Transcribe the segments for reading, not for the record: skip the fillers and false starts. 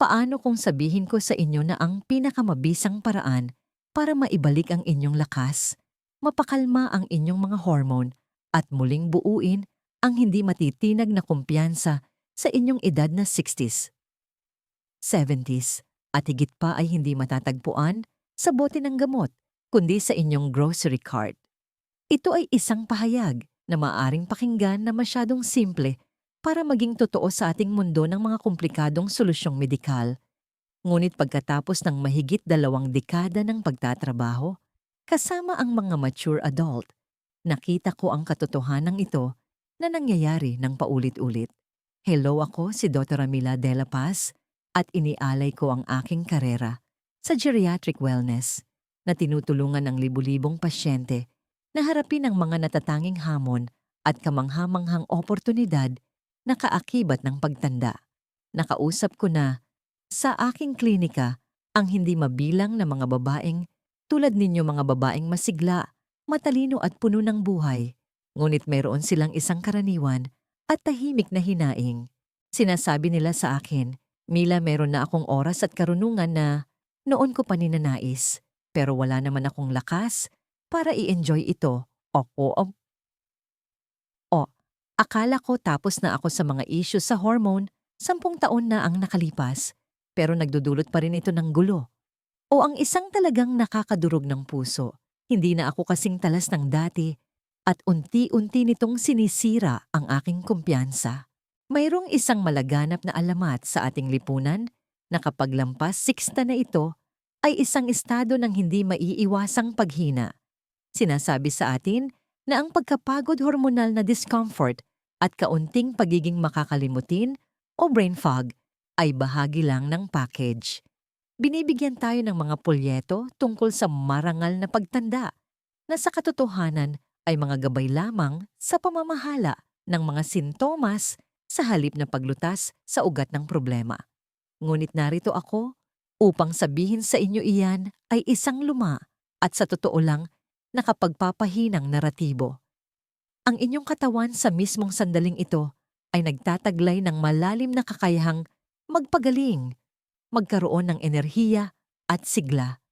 Paano kung sabihin ko sa inyo na ang pinakamabisang paraan para maibalik ang inyong lakas, mapakalma ang inyong mga hormone at muling buuin ang hindi matitinag na kumpiyansa sa inyong edad na 60s, 70s at higit pa ay hindi matatagpuan sa bote ng gamot kundi sa inyong grocery cart. Ito ay isang pahayag na maaring pakinggan na masyadong simple para maging totoo sa ating mundo ng mga komplikadong solusyong medikal. Ngunit pagkatapos ng mahigit 2 dekada ng pagtatrabaho, kasama ang mga mature adult, nakita ko ang katotohanan ito na nangyayari ng paulit-ulit. Hello, ako si Dr. Mila De La Paz at inialay ko ang aking karera sa geriatric wellness na tinutulungan ng libu-libong pasyente na harapin ang mga natatanging hamon at kamanghamanghang oportunidad na kaakibat ng pagtanda. Nakausap ko na sa aking klinika ang hindi mabilang na mga babaeng tulad ninyo, mga babaeng masigla, matalino at puno ng buhay. Ngunit mayroon silang isang karaniwan at tahimik na hinaing. Sinasabi nila sa akin, Mila, meron na akong oras at karunungan na noon ko pa ninanais, pero wala naman akong lakas para i-enjoy ito. Akala ko tapos na ako sa mga issues sa hormone, 10 taon na ang nakalipas, pero nagdudulot pa rin ito ng gulo. O ang isang talagang nakakadurog ng puso, hindi na ako kasing talas ng dati at unti-unti nitong sinisira ang aking kumpiyansa. Mayroong isang malaganap na alamat sa ating lipunan na kapag lampas 60 na ito ay isang estado ng hindi maiiwasang paghina. Sinasabi sa atin na ang pagkapagod hormonal na discomfort at kaunting pagiging makakalimutin o brain fog ay bahagi lang ng package. Binibigyan tayo ng mga polyeto tungkol sa marangal na pagtanda na sa katotohanan ay mga gabay lamang sa pamamahala ng mga sintomas sa halip na paglutas sa ugat ng problema. Ngunit narito ako upang sabihin sa inyo iyan ay isang luma at sa totoo lang nakapagpapahinang naratibo. Ang inyong katawan sa mismong sandaling ito ay nagtataglay ng malalim na kakayahang magpagaling, magkaroon ng enerhiya at sigla.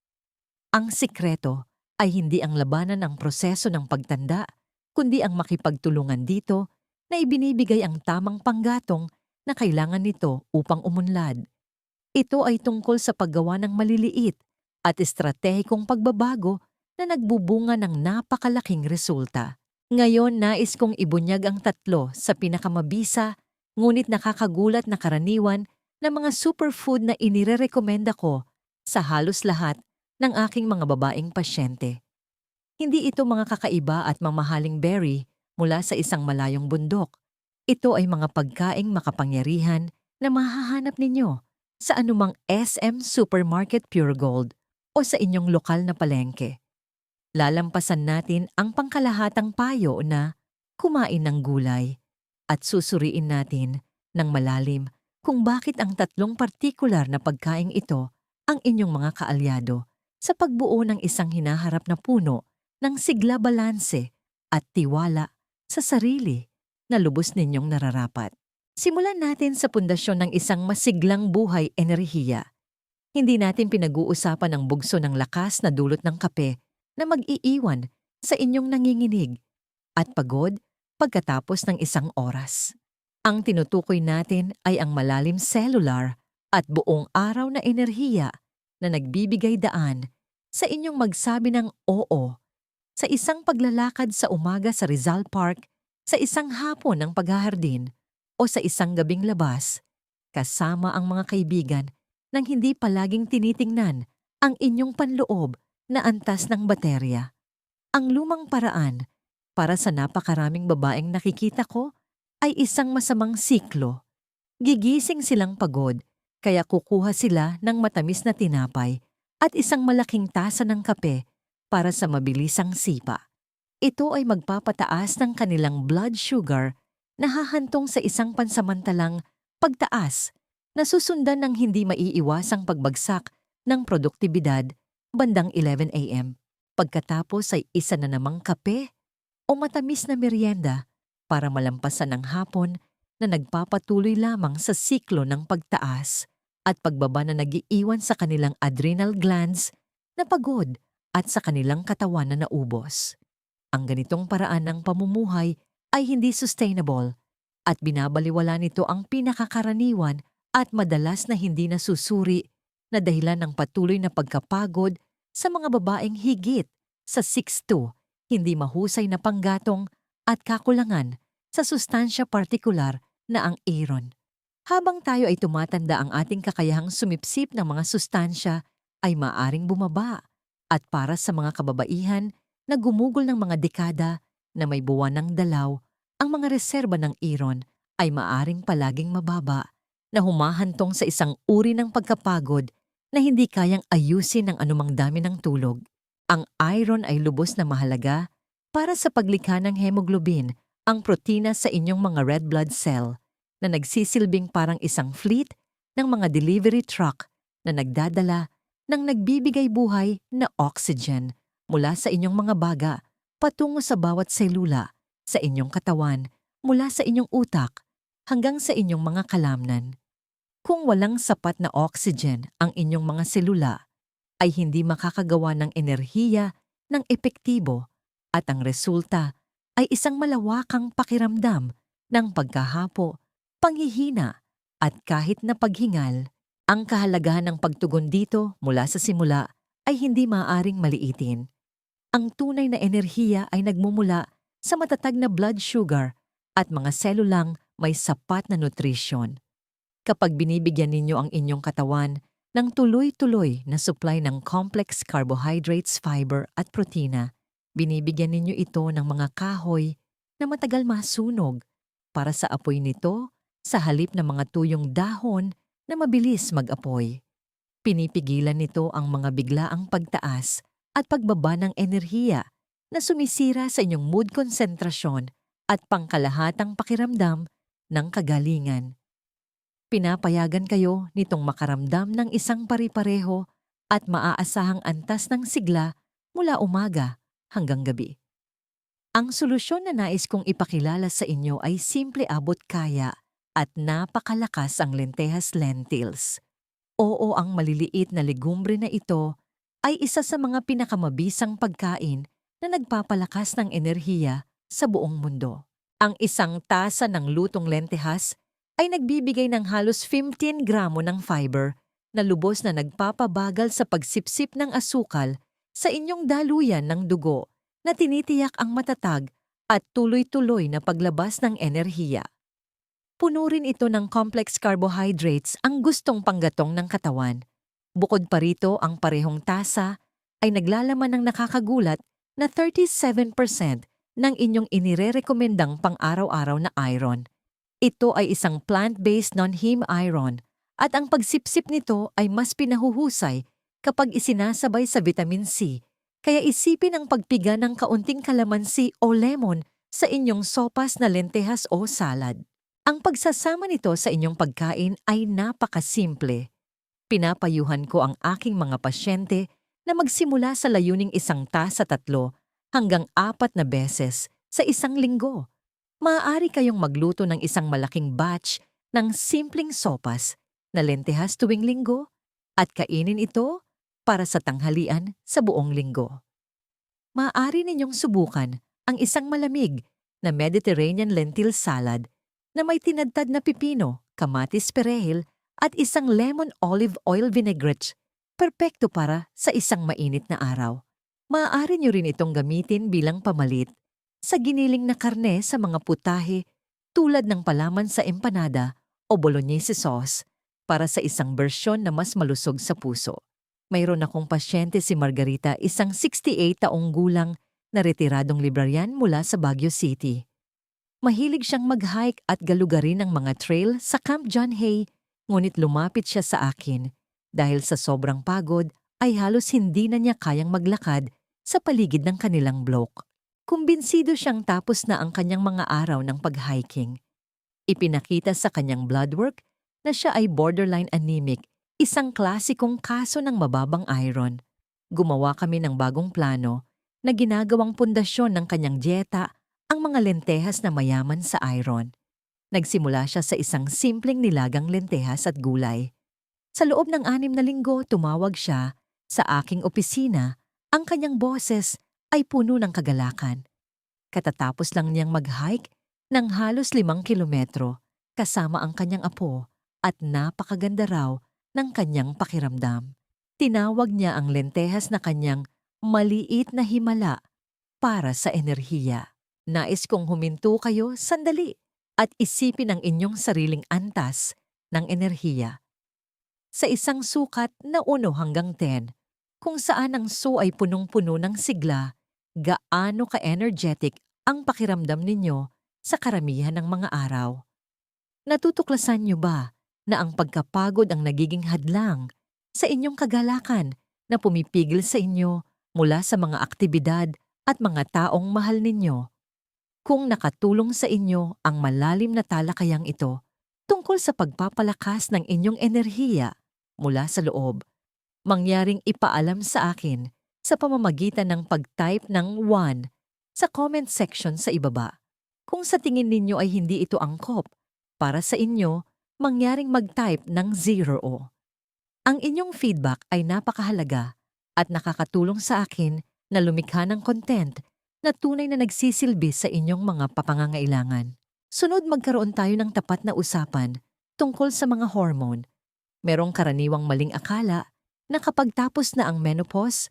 Ang sikreto ay hindi ang labanan ng proseso ng pagtanda, kundi ang makipagtulungan dito na ibinibigay ang tamang panggatong na kailangan nito upang umunlad. Ito ay tungkol sa paggawa ng maliliit at estratehikong pagbabago na nagbubunga ng napakalaking resulta. Ngayon, nais kong ibunyag ang 3 sa pinakamabisa ngunit nakakagulat na karaniwan na mga superfood na inirerekomenda ko sa halos lahat ng aking mga babaeng pasyente. Hindi ito mga kakaiba at mamahaling berry mula sa isang malayong bundok. Ito ay mga pagkaing makapangyarihan na mahahanap ninyo sa anumang SM Supermarket Pure Gold o sa inyong lokal na palengke. Lalampasan natin ang pangkalahatang payo na kumain ng gulay at susuriin natin ng malalim kung bakit ang 3 partikular na pagkaing ito ang inyong mga kaalyado sa pagbuo ng isang hinaharap na puno ng sigla, balanse at tiwala sa sarili na lubos ninyong nararapat. Simulan natin sa pundasyon ng isang masiglang buhay enerhiya. Hindi natin pinag-uusapan ang bugso ng lakas na dulot ng kape na mag-iiwan sa inyong nanginginig at pagod pagkatapos ng isang oras. Ang tinutukoy natin ay ang malalim cellular at buong araw na enerhiya na nagbibigay daan sa inyong magsabi ng oo sa isang paglalakad sa umaga sa Rizal Park, sa isang hapon ng paghahardin o sa isang gabing labas, kasama ang mga kaibigan nang hindi palaging tinitingnan ang inyong panloob na antas ng baterya. Ang lumang paraan para sa napakaraming babaeng nakikita ko ay isang masamang siklo. Gigising silang pagod, kaya kukuha sila ng matamis na tinapay at isang malaking tasa ng kape para sa mabilisang sipa. Ito ay magpapataas ng kanilang blood sugar na hahantong sa isang pansamantalang pagtaas na susundan ng hindi maiiwasang pagbagsak ng produktibidad bandang 11 a.m. Pagkatapos ay isa na namang kape o matamis na merienda para malampasan ang hapon na nagpapatuloy lamang sa siklo ng pagtaas at pagbaba na nagiiwan sa kanilang adrenal glands na pagod at sa kanilang katawan na naubos. Ang ganitong paraan ng pamumuhay ay hindi sustainable at binabaliwala nito ang pinakakaraniwan at madalas na hindi nasusuri na dahilan ng patuloy na pagkapagod sa mga babaeng higit sa 6'2", hindi mahusay na panggatong at kakulangan sa sustansya partikular na ang iron. Habang tayo ay tumatanda, ang ating kakayahang sumipsip ng mga sustansya ay maaring bumaba at para sa mga kababaihan na gumugol ng mga dekada na may buwan ng dalaw, ang mga reserba ng iron ay maaring palaging mababa na humahantong sa isang uri ng pagkapagod na hindi kayang ayusin ng anumang dami ng tulog. Ang iron ay lubos na mahalaga para sa paglikha ng hemoglobin, ang protina sa inyong mga red blood cell na nagsisilbing parang isang fleet ng mga delivery truck na nagdadala ng nagbibigay buhay na oxygen mula sa inyong mga baga patungo sa bawat selula sa inyong katawan, mula sa inyong utak hanggang sa inyong mga kalamnan. Kung walang sapat na oxygen ang inyong mga selula, ay hindi makakagawa ng enerhiya ng epektibo at ang resulta ay isang malawakang pakiramdam ng pagkahapo, panghihina at kahit na paghingal. Ang kahalagahan ng pagtugon dito mula sa simula ay hindi maaaring maliitin. Ang tunay na enerhiya ay nagmumula sa matatag na blood sugar at mga selulang may sapat na nutrisyon. Kapag binibigyan ninyo ang inyong katawan ng tuloy-tuloy na supply ng complex carbohydrates, fiber at protina, binibigyan ninyo ito ng mga kahoy na matagal masunog para sa apoy nito sa halip ng mga tuyong dahon na mabilis mag-apoy. Pinipigilan nito ang mga biglaang pagtaas at pagbaba ng enerhiya na sumisira sa inyong mood, konsentrasyon at pangkalahatang pakiramdam ng kagalingan. Pinapayagan kayo nitong makaramdam ng isang pari-pareho at maaasahang antas ng sigla mula umaga hanggang gabi. Ang solusyon na nais kong ipakilala sa inyo ay simple, abot kaya at napakalakas ang lentehas, lentils. Oo, ang maliliit na legumbre na ito ay isa sa mga pinakamabisang pagkain na nagpapalakas ng enerhiya sa buong mundo. Ang isang tasa ng lutong lentehas ay nagbibigay ng halos 15 gramo ng fiber na lubos na nagpapabagal sa pagsipsip ng asukal sa inyong daluyan ng dugo na tinitiyak ang matatag at tuloy-tuloy na paglabas ng enerhiya. Puno rin ito ng complex carbohydrates, ang gustong panggatong ng katawan. Bukod pa rito, ang parehong tasa ay naglalaman ng nakakagulat na 37% ng inyong inirerekomendang pang-araw-araw na iron. Ito ay isang plant-based non-heme iron at ang pagsipsip nito ay mas pinahuhusay kapag isinasabay sa vitamin C, kaya isipin ang pagpiga ng kaunting kalamansi o lemon sa inyong sopas na lentehas o salad. Ang pagsasama nito sa inyong pagkain ay napakasimple. Pinapayuhan ko ang aking mga pasyente na magsimula sa layuning 1 tasa 3 hanggang 4 na beses sa isang linggo. Maaari kayong magluto ng isang malaking batch ng simpleng sopas na lentehas tuwing linggo at kainin ito para sa tanghalian sa buong linggo. Maaari ninyong subukan ang isang malamig na Mediterranean lentil salad na may tinadtad na pipino, kamatis, perejil at isang lemon olive oil vinaigrette, perpekto para sa isang mainit na araw. Maaari nyo rin itong gamitin bilang pamalit sa giniling na karne sa mga putahe tulad ng palaman sa empanada o bolognese sauce para sa isang bersyon na mas malusog sa puso. Mayroon akong pasyente si Margarita, isang 68 taong gulang na retiradong librarian mula sa Baguio City. Mahilig siyang mag-hike at galugarin ng mga trail sa Camp John Hay, ngunit lumapit siya sa akin dahil sa sobrang pagod ay halos hindi na niya kayang maglakad sa paligid ng kanilang block. Kumbinsido siyang tapos na ang kanyang mga araw ng pag-hiking. Ipinakita sa kanyang blood work na siya ay borderline anemic, isang klasikong kaso ng mababang iron. Gumawa kami ng bagong plano na ginagawang pundasyon ng kanyang dieta ang mga lentehas na mayaman sa iron. Nagsimula siya sa isang simpleng nilagang lentehas at gulay. Sa loob ng 6 na linggo, tumawag siya sa aking opisina. Ang kanyang boses ay puno ng kagalakan. Katatapos lang niyang mag-hike ng halos 5 kilometro kasama ang kanyang apo at napakaganda raw ng kanyang pakiramdam. Tinawag niya ang lentehas na kanyang maliit na himala para sa enerhiya. Nais kong huminto kayo sandali at isipin ang inyong sariling antas ng enerhiya. Sa isang sukat na 1 hanggang 10, kung saan ang so ay punong-puno ng sigla, gaano ka-energetic ang pakiramdam ninyo sa karamihan ng mga araw? Natutuklasan niyo ba na ang pagkapagod ang nagiging hadlang sa inyong kagalakan na pumipigil sa inyo mula sa mga aktibidad at mga taong mahal ninyo? Kung nakatulong sa inyo ang malalim na talakayang ito tungkol sa pagpapalakas ng inyong enerhiya mula sa loob, mangyaring ipaalam sa akin sa pamamagitan ng pag-type ng 1 sa comment section sa ibaba. Kung sa tingin ninyo ay hindi ito angkop para sa inyo, mangyaring mag-type ng 0. Ang inyong feedback ay napakahalaga at nakakatulong sa akin na lumikha ng content na tunay na nagsisilbi sa inyong mga papangangailangan. Sunod, magkaroon tayo ng tapat na usapan tungkol sa mga hormone. Merong karaniwang maling akala na kapag tapos na ang menopause,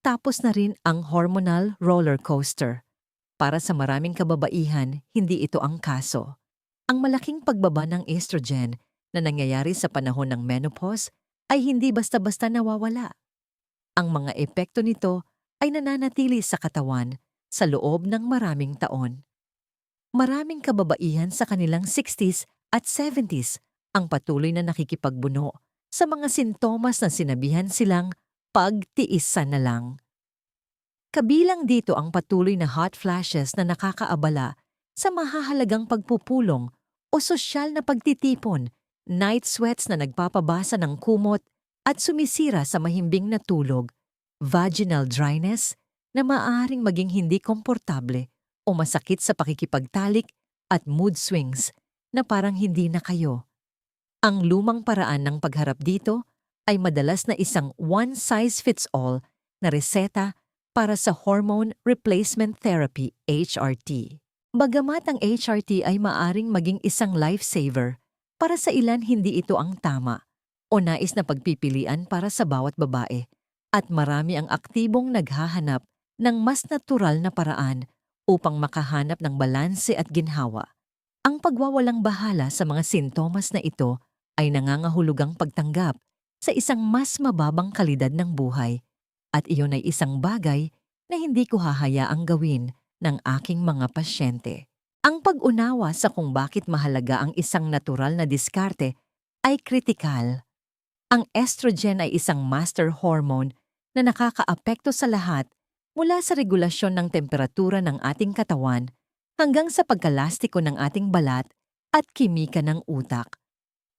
tapos na rin ang hormonal roller coaster. Para sa maraming kababaihan, hindi ito ang kaso. Ang malaking pagbaba ng estrogen na nangyayari sa panahon ng menopause ay hindi basta-basta nawawala. Ang mga epekto nito ay nananatili sa katawan sa loob ng maraming taon. Maraming kababaihan sa kanilang 60s at 70s ang patuloy na nakikipagbuno sa mga sintomas na sinabihan silang pagtiisan na lang. Kabilang dito ang patuloy na hot flashes na nakakaabala sa mahahalagang pagpupulong o sosyal na pagtitipon, night sweats na nagpapabasa ng kumot at sumisira sa mahimbing na tulog, vaginal dryness na maaaring maging hindi komportable o masakit sa pakikipagtalik at mood swings na parang hindi na kayo. Ang lumang paraan ng pagharap dito ay madalas na isang one-size-fits-all na reseta para sa hormone replacement therapy, HRT. Bagamat ang HRT ay maaring maging isang lifesaver, para sa ilan hindi ito ang tama o nais na pagpipilian para sa bawat babae at marami ang aktibong naghahanap ng mas natural na paraan upang makahanap ng balanse at ginhawa. Ang pagwawalang bahala sa mga sintomas na ito ay nangangahulugang pagtanggap sa isang mas mababang kalidad ng buhay at iyon ay isang bagay na hindi ko hahayaang gawin ng aking mga pasyente. Ang pag-unawa sa kung bakit mahalaga ang isang natural na diskarte ay kritikal. Ang estrogen ay isang master hormone na nakakaapekto sa lahat mula sa regulasyon ng temperatura ng ating katawan hanggang sa pagkalastiko ng ating balat at kimika ng utak.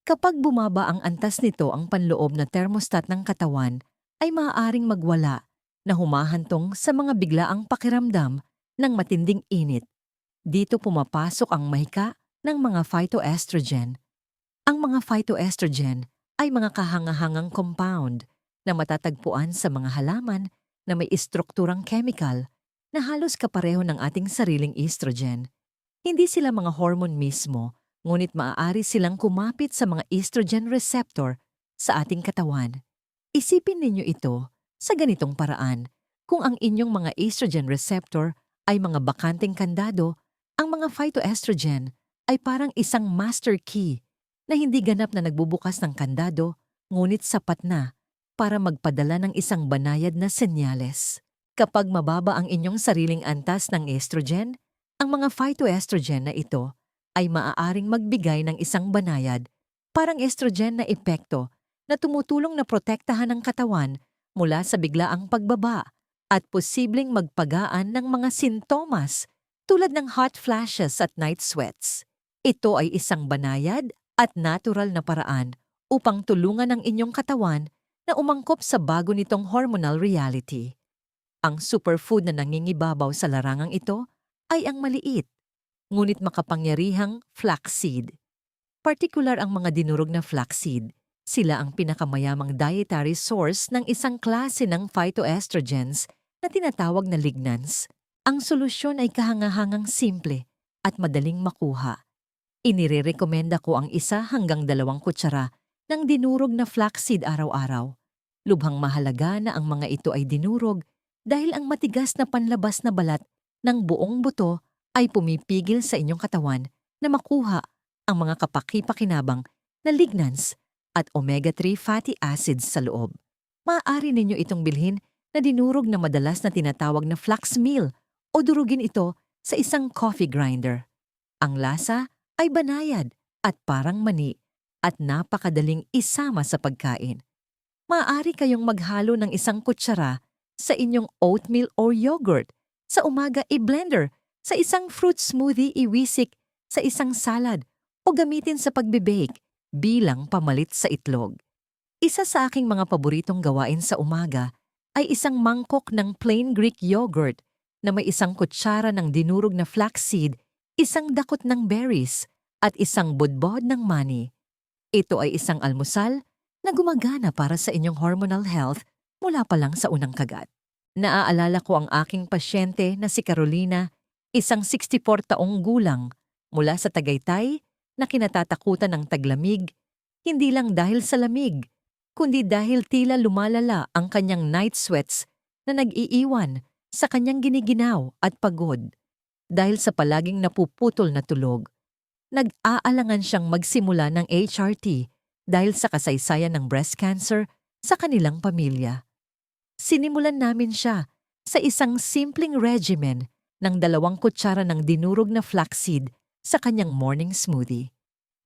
Kapag bumaba ang antas nito, ang panloob na thermostat ng katawan ay maaaring magwala na humahantong sa mga biglaang pakiramdam ng matinding init. Dito pumapasok ang mahika ng mga phytoestrogen. Ang mga phytoestrogen ay mga kahangahangang compound na matatagpuan sa mga halaman na may istrukturang chemical na halos kapareho ng ating sariling estrogen. Hindi sila mga hormone mismo, ngunit maaari silang kumapit sa mga estrogen receptor sa ating katawan. Isipin ninyo ito sa ganitong paraan. Kung ang inyong mga estrogen receptor ay mga bakanteng kandado, ang mga phytoestrogen ay parang isang master key na hindi ganap na nagbubukas ng kandado, ngunit sapat na para magpadala ng isang banayad na senyales. Kapag mababa ang inyong sariling antas ng estrogen, ang mga phytoestrogen na ito ay maaaring magbigay ng isang banayad, parang estrogen na epekto na tumutulong na protektahan ang katawan mula sa biglaang pagbaba at posibleng magpagaan ng mga sintomas tulad ng hot flashes at night sweats. Ito ay isang banayad at natural na paraan upang tulungan ang inyong katawan na umangkop sa bago nitong hormonal reality. Ang superfood na nangingibabaw sa larangang ito ay ang maliit, ngunit makapangyarihang flaxseed. Partikular ang mga dinurog na flaxseed. Sila ang pinakamayamang dietary source ng isang klase ng phytoestrogens na tinatawag na lignans. Ang solusyon ay kahangahangang simple at madaling makuha. Inirerekomenda ko ang 1 hanggang 2 kutsara ng dinurog na flaxseed araw-araw. Lubhang mahalaga na ang mga ito ay dinurog dahil ang matigas na panlabas na balat ng buong buto ay pumipigil sa inyong katawan na makuha ang mga kapaki-pakinabang na lignans at omega-3 fatty acids sa loob. Maaari ninyo itong bilhin na dinurog na madalas na tinatawag na flax meal o durugin ito sa isang coffee grinder. Ang lasa ay banayad at parang mani at napakadaling isama sa pagkain. Maaari kayong maghalo ng 1 kutsara sa inyong oatmeal or yogurt. Sa umaga i-blender, sa isang fruit smoothie iwisik, sa isang salad o gamitin sa pagbe-bake bilang pamalit sa itlog. Isa sa aking mga paboritong gawain sa umaga ay isang mangkok ng plain Greek yogurt na may 1 kutsara ng dinurog na flaxseed, 1 dakot ng berries, at 1 budbod ng mani. Ito ay isang almusal na gumagana para sa inyong hormonal health mula pa lang sa unang kagat. Naaalala ko ang aking pasyente na si Carolina, isang 64 taong gulang, mula sa Tagaytay na kinatatakutan ng taglamig, hindi lang dahil sa lamig, kundi dahil tila lumalala ang kanyang night sweats na nag-iiwan sa kanyang giniginaw at pagod. Dahil sa palaging napuputol na tulog, nag-aalangan siyang magsimula ng HRT dahil sa kasaysayan ng breast cancer sa kanilang pamilya. Sinimulan namin siya sa isang simpleng regimen ng 2 kutsara ng dinurog na flaxseed sa kanyang morning smoothie.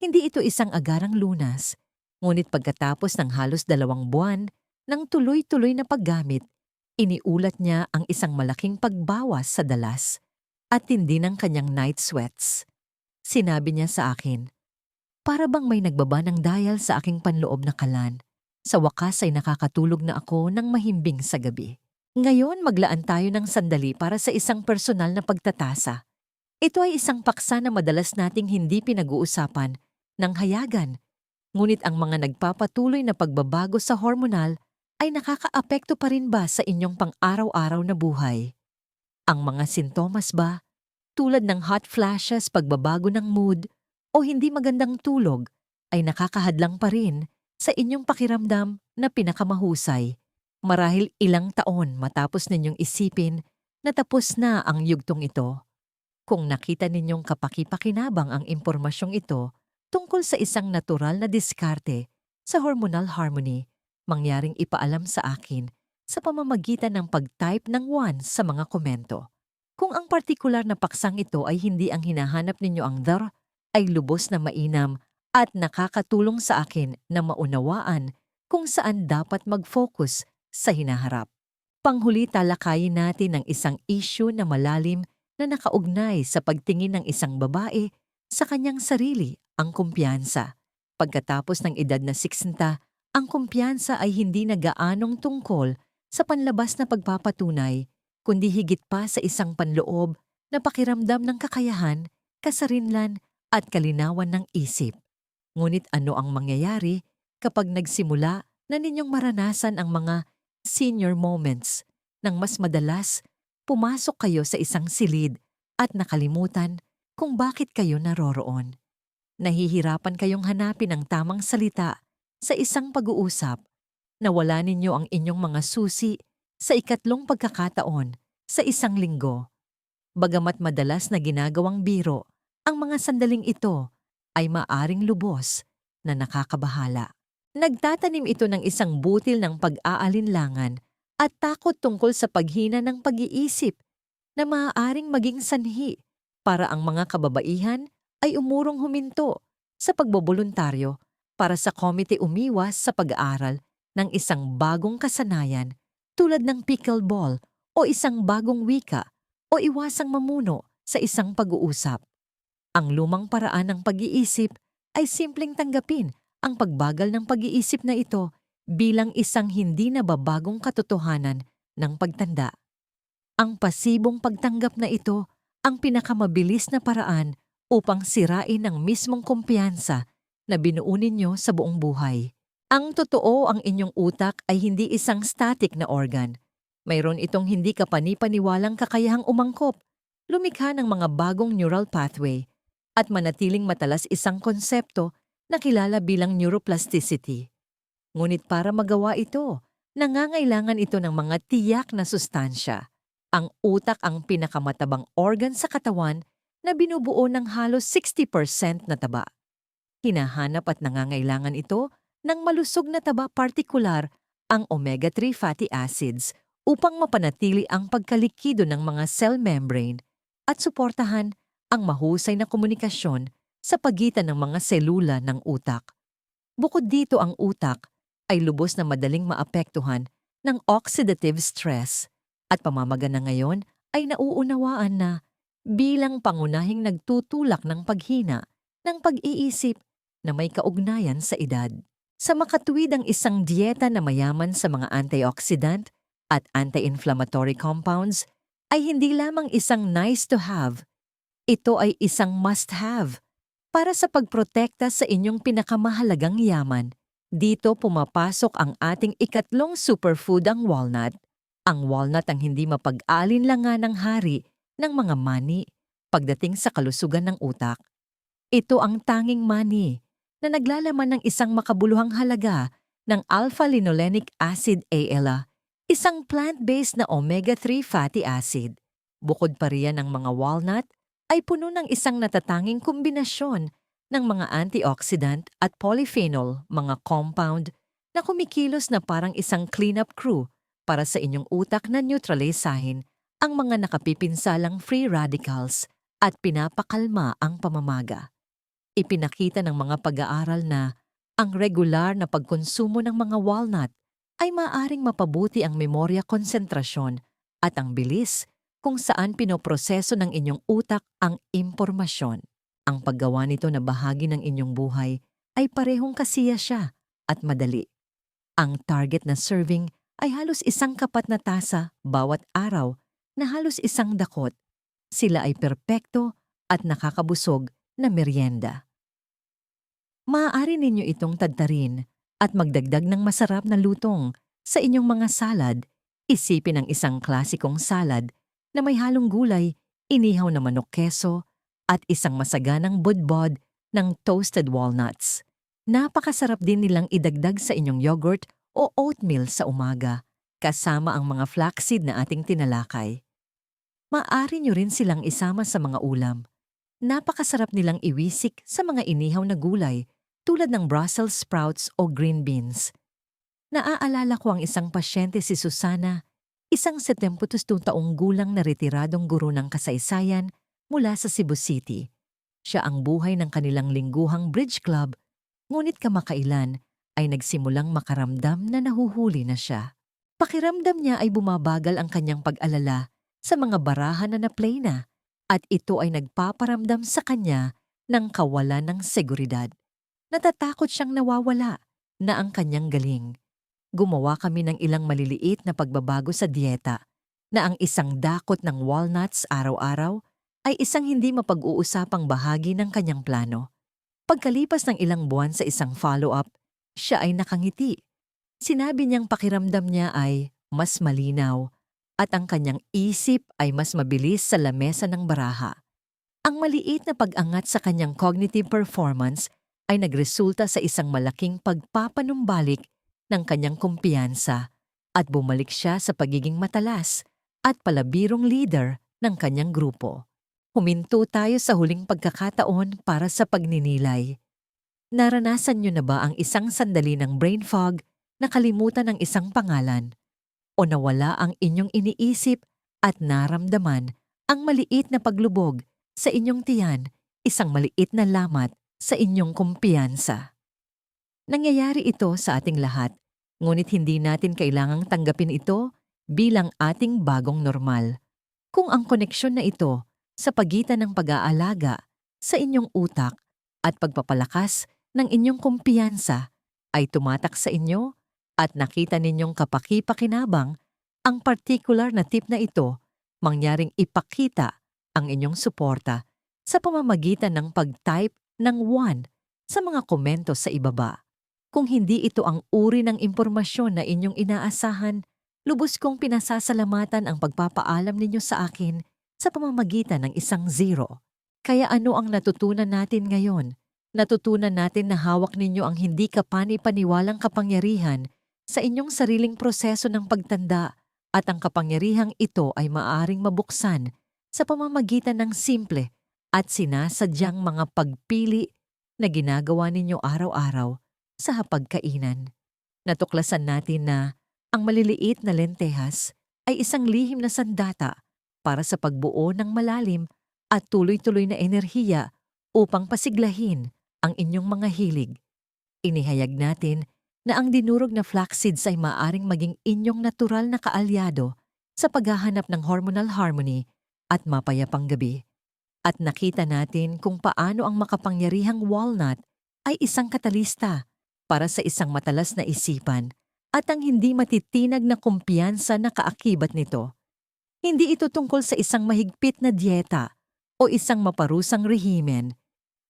Hindi ito isang agarang lunas, ngunit pagkatapos ng halos 2 buwan ng tuloy-tuloy na paggamit, iniulat niya ang isang malaking pagbawas sa dalas at tindi ng kanyang night sweats. Sinabi niya sa akin, "Para bang may nagbaba ng dial sa aking panloob na kalan. Sa wakas ay nakakatulog na ako ng mahimbing sa gabi. Ngayon maglaan tayo ng sandali para sa isang personal na pagtatasa. Ito ay isang paksa na madalas nating hindi pinag-uusapan ng hayagan, ngunit ang mga nagpapatuloy na pagbabago sa hormonal ay nakakaapekto pa rin ba sa inyong pang-araw-araw na buhay? Ang mga sintomas ba, tulad ng hot flashes, pagbabago ng mood, o hindi magandang tulog, ay nakakahadlang pa rin sa inyong pakiramdam na pinakamahusay, marahil ilang taon matapos ninyong isipin na tapos na ang yugtong ito? Kung nakita ninyong kapaki-pakinabang ang impormasyong ito tungkol sa isang natural na diskarte sa hormonal harmony, mangyaring ipaalam sa akin sa pamamagitan ng pag-type ng 1 sa mga komento. Kung ang partikular na paksang ito ay hindi ang hinahanap ninyo, ang DAR ay lubos na mainam at nakakatulong sa akin na maunawaan kung saan dapat mag-focus sa hinaharap. Panghuli, talakayin natin ang isang issue na malalim na nakaugnay sa pagtingin ng isang babae sa kanyang sarili, ang kumpiyansa. Pagkatapos ng edad na 60, ang kumpiyansa ay hindi na gaanong tungkol sa panlabas na pagpapatunay, kundi higit pa sa isang panloob na pakiramdam ng kakayahan, kasarinlan at kalinawan ng isip. Ngunit ano ang mangyayari kapag nagsimula na ninyong maranasan ang mga senior moments nang mas madalas pumasok kayo sa isang silid at nakalimutan kung bakit kayo naroroon? Nahihirapan kayong hanapin ang tamang salita sa isang pag-uusap. Nawala ninyo ang inyong mga susi sa 3 pagkakataon sa isang linggo. Bagamat madalas na ginagawang biro, ang mga sandaling ito ay maaring lubos na nakakabahala. Nagtatanim ito ng isang butil ng pag-aalinlangan at takot tungkol sa paghina ng pag-iisip na maaaring maging sanhi para ang mga kababaihan ay umurong huminto sa pagboboluntaryo para sa komite umiwas sa pag-aaral ng isang bagong kasanayan tulad ng pickleball o isang bagong wika o iwasang mamuno sa isang pag-uusap. Ang lumang paraan ng pag-iisip ay simpleng tanggapin ang pagbagal ng pag-iisip na ito bilang isang hindi nababagong katotohanan ng pagtanda. Ang pasibong pagtanggap na ito ang pinakamabilis na paraan upang sirain ang mismong kumpiyansa na binuo ninyo sa buong buhay. Ang totoo, ang inyong utak ay hindi isang static na organ. Mayroon itong hindi kapani-paniwalang kakayahang umangkop, lumikha ng mga bagong neural pathway, at manatiling matalas isang konsepto na kilala bilang neuroplasticity. Ngunit para magawa ito, nangangailangan ito ng mga tiyak na sustansya. Ang utak ang pinakamatabang organ sa katawan na binubuo ng halos 60% na taba. Hinahanap at nangangailangan ito ng malusog na taba, partikular ang omega-3 fatty acids, upang mapanatili ang pagkalikido ng mga cell membrane at suportahan ang mahusay na komunikasyon sa pagitan ng mga selula ng utak. Bukod dito, ang utak ay lubos na madaling maapektuhan ng oxidative stress, at pamamaga na ngayon ay nauunawaan na bilang pangunahing nagtutulak ng paghina ng pag-iisip na may kaugnayan sa edad. Sa makatuwid, ang isang dieta na mayaman sa mga antioxidant at anti-inflammatory compounds ay hindi lamang isang nice to have, ito ay isang must-have para sa pagprotekta sa inyong pinakamahalagang yaman. Dito pumapasok ang ating ikatlong superfood, ang walnut. Ang walnut ang hindi mapag-alinlangan ng hari ng mga mani pagdating sa kalusugan ng utak. Ito ang tanging mani na naglalaman ng isang makabuluhang halaga ng alpha-linolenic acid, ALA, isang plant-based na omega-3 fatty acid. Bukod pa riyan, ang mga walnut ay puno ng isang natatanging kombinasyon ng mga antioxidant at polyphenol, mga compound na kumikilos na parang isang cleanup crew para sa inyong utak na neutralisahin ang mga nakapipinsalang free radicals at pinapakalma ang pamamaga. Ipinakita ng mga pag-aaral na ang regular na pagkonsumo ng mga walnut ay maaring mapabuti ang memorya, konsentrasyon at ang bilis kung saan pinoproseso ng inyong utak ang impormasyon. Ang paggawa nito na bahagi ng inyong buhay ay parehong kasiya siya at madali. Ang target na serving ay halos isang kapat na tasa bawat araw na halos isang dakot. Sila ay perpekto at nakakabusog na merienda. Maaari ninyo itong tadtarin at magdagdag ng masarap na lutong sa inyong mga salad. Isipin ang isang klasikong salad na may halong gulay, inihaw na manok keso, at isang masaganang budbod ng toasted walnuts. Napakasarap din nilang idagdag sa inyong yogurt o oatmeal sa umaga, kasama ang mga flaxseed na ating tinalakay. Maaari nyo rin silang isama sa mga ulam. Napakasarap nilang iwisik sa mga inihaw na gulay tulad ng Brussels sprouts o green beans. Naaalala ko ang isang pasyente, si Susana, isang 72 taong gulang na retiradong guro ng kasaysayan mula sa Cebu City. Siya ang buhay ng kanilang lingguhang bridge club, ngunit kamakailan ay nagsimulang makaramdam na nahuhuli na siya. Pakiramdam niya ay bumabagal ang kanyang pag-alala sa mga barahan na na-play na, at ito ay nagpaparamdam sa kanya ng kawalan ng seguridad. Natatakot siyang nawawala na ang kanyang galing. Gumawa kami ng ilang maliliit na pagbabago sa dieta, na ang isang dakot ng walnuts araw-araw ay isang hindi mapag-uusapang bahagi ng kanyang plano. Pagkalipas ng ilang buwan sa isang follow-up, siya ay nakangiti. Sinabi niyang pakiramdam niya ay mas malinaw at ang kanyang isip ay mas mabilis sa lamesa ng baraha. Ang maliit na pag-angat sa kanyang cognitive performance ay nagresulta sa isang malaking pagpapanumbalik ng kanyang kumpiyansa, at bumalik siya sa pagiging matalas at palabirong leader ng kanyang grupo. Huminto tayo sa huling pagkakataon para sa pagninilay. Naranasan niyo na ba ang isang sandali ng brain fog, nakalimutan ng isang pangalan, o nawala ang inyong iniisip at naramdaman ang maliit na paglubog sa inyong tiyan, isang maliit na lamat sa inyong kumpiyansa? Nangyayari ito sa ating lahat, ngunit hindi natin kailangang tanggapin ito bilang ating bagong normal. Kung ang koneksyon na ito sa pagitan ng pag-aalaga sa inyong utak at pagpapalakas ng inyong kumpiyansa ay tumatak sa inyo at nakita ninyong kapaki-pakinabang, ang particular na tip na ito mangyaring ipakita ang inyong suporta sa pamamagitan ng pag-type ng 1 sa mga komento sa ibaba. Kung hindi ito ang uri ng impormasyon na inyong inaasahan, lubos kong pinasasalamatan ang pagpapaalam ninyo sa akin sa pamamagitan ng isang zero. Kaya ano ang natutunan natin ngayon? Natutunan natin na hawak ninyo ang hindi kapani-paniwalang kapangyarihan sa inyong sariling proseso ng pagtanda at ang kapangyarihang ito ay maaaring mabuksan sa pamamagitan ng simple at sinasadyang mga pagpili na ginagawa ninyo araw-araw sa hapagkainan. Natuklasan natin na ang maliliit na lentehas ay isang lihim na sandata para sa pagbuo ng malalim at tuloy-tuloy na enerhiya upang pasiglahin ang inyong mga hilig. Inihayag natin na ang dinurog na flax seeds ay maaaring maging inyong natural na kaalyado sa paghahanap ng hormonal harmony at mapayapang gabi. At nakita natin kung paano ang makapangyarihang walnut ay isang katalista para sa isang matalas na isipan at ang hindi matitinag na kumpiyansa na kaakibat nito. Hindi ito tungkol sa isang mahigpit na dieta o isang maparusang rehimen.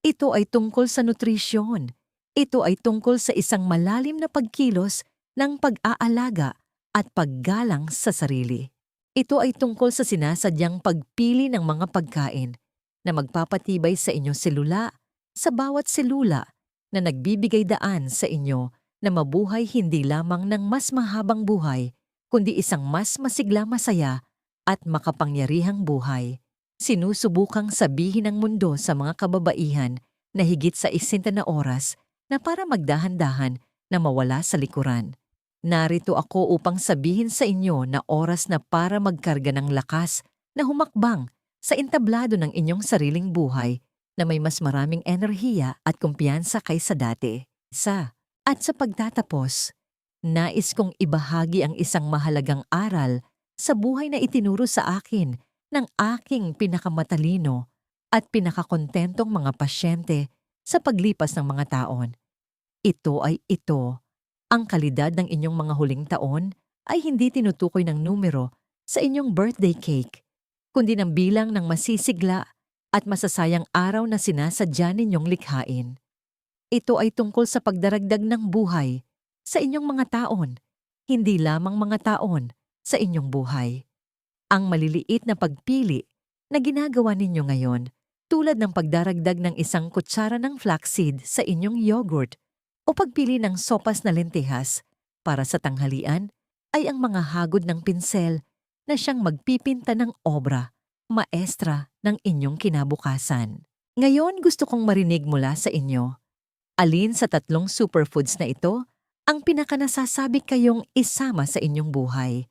Ito ay tungkol sa nutrisyon. Ito ay tungkol sa isang malalim na pagkilos ng pag-aalaga at paggalang sa sarili. Ito ay tungkol sa sinasadyang pagpili ng mga pagkain na magpapatibay sa inyong selula, sa bawat selula na nagbibigay daan sa inyo na mabuhay hindi lamang ng mas mahabang buhay, kundi isang mas masigla, masaya at makapangyarihang buhay. Sinusubukang sabihin ng mundo sa mga kababaihan na higit sa 60 na oras na para magdahan-dahan na mawala sa likuran. Narito ako upang sabihin sa inyo na oras na para magkarga ng lakas na humakbang sa entablado ng inyong sariling buhay na may mas maraming enerhiya at kumpiyansa kaysa dati. At sa pagtatapos, nais kong ibahagi ang isang mahalagang aral sa buhay na itinuro sa akin ng aking pinakamatalino at pinakakontentong mga pasyente sa paglipas ng mga taon. Ito. Ang kalidad ng inyong mga huling taon ay hindi tinutukoy ng numero sa inyong birthday cake, kundi ng bilang ng masisigla at masasayang araw na sinasadya ninyong likhain. Ito ay tungkol sa pagdaragdag ng buhay sa inyong mga taon, hindi lamang mga taon sa inyong buhay. Ang maliliit na pagpili na ginagawa ninyo ngayon, tulad ng pagdaragdag ng isang kutsara ng flaxseed sa inyong yogurt o pagpili ng sopas na lentehas para sa tanghalian, ay ang mga hagod ng pinsel na siyang magpipinta ng obra, maestra ng inyong kinabukasan. Ngayon gusto kong marinig mula sa inyo. Alin sa 3 superfoods na ito ang pinakanasasabi kayong isama sa inyong buhay?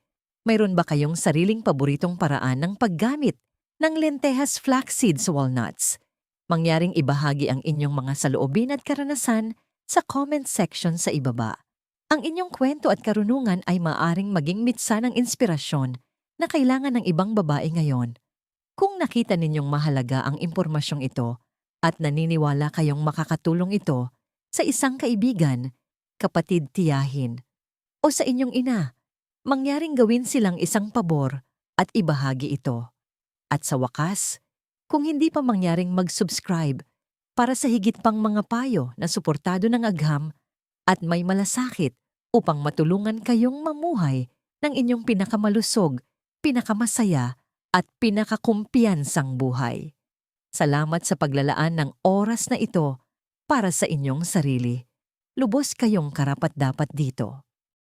Mayroon ba kayong sariling paboritong paraan ng paggamit ng lentehas, flax seeds, walnuts? Mangyaring ibahagi ang inyong mga saloobin at karanasan sa comment section sa ibaba. Ang inyong kwento at karunungan ay maaring maging mitsa ng inspirasyon na kailangan ng ibang babae ngayon. Kung nakita ninyong mahalaga ang impormasyong ito at naniniwala kayong makakatulong ito sa isang kaibigan, kapatid, tiyahin, o sa inyong ina, mangyaring gawin silang isang pabor at ibahagi ito. At sa wakas, kung hindi pa mangyaring mag-subscribe para sa higit pang mga payo na suportado ng agham at may malasakit upang matulungan kayong mamuhay ng inyong pinakamalusog, pinakamasaya at pinakakumpiyansang buhay. Salamat sa paglalaan ng oras na ito para sa inyong sarili. Lubos kayong karapat-dapat dito.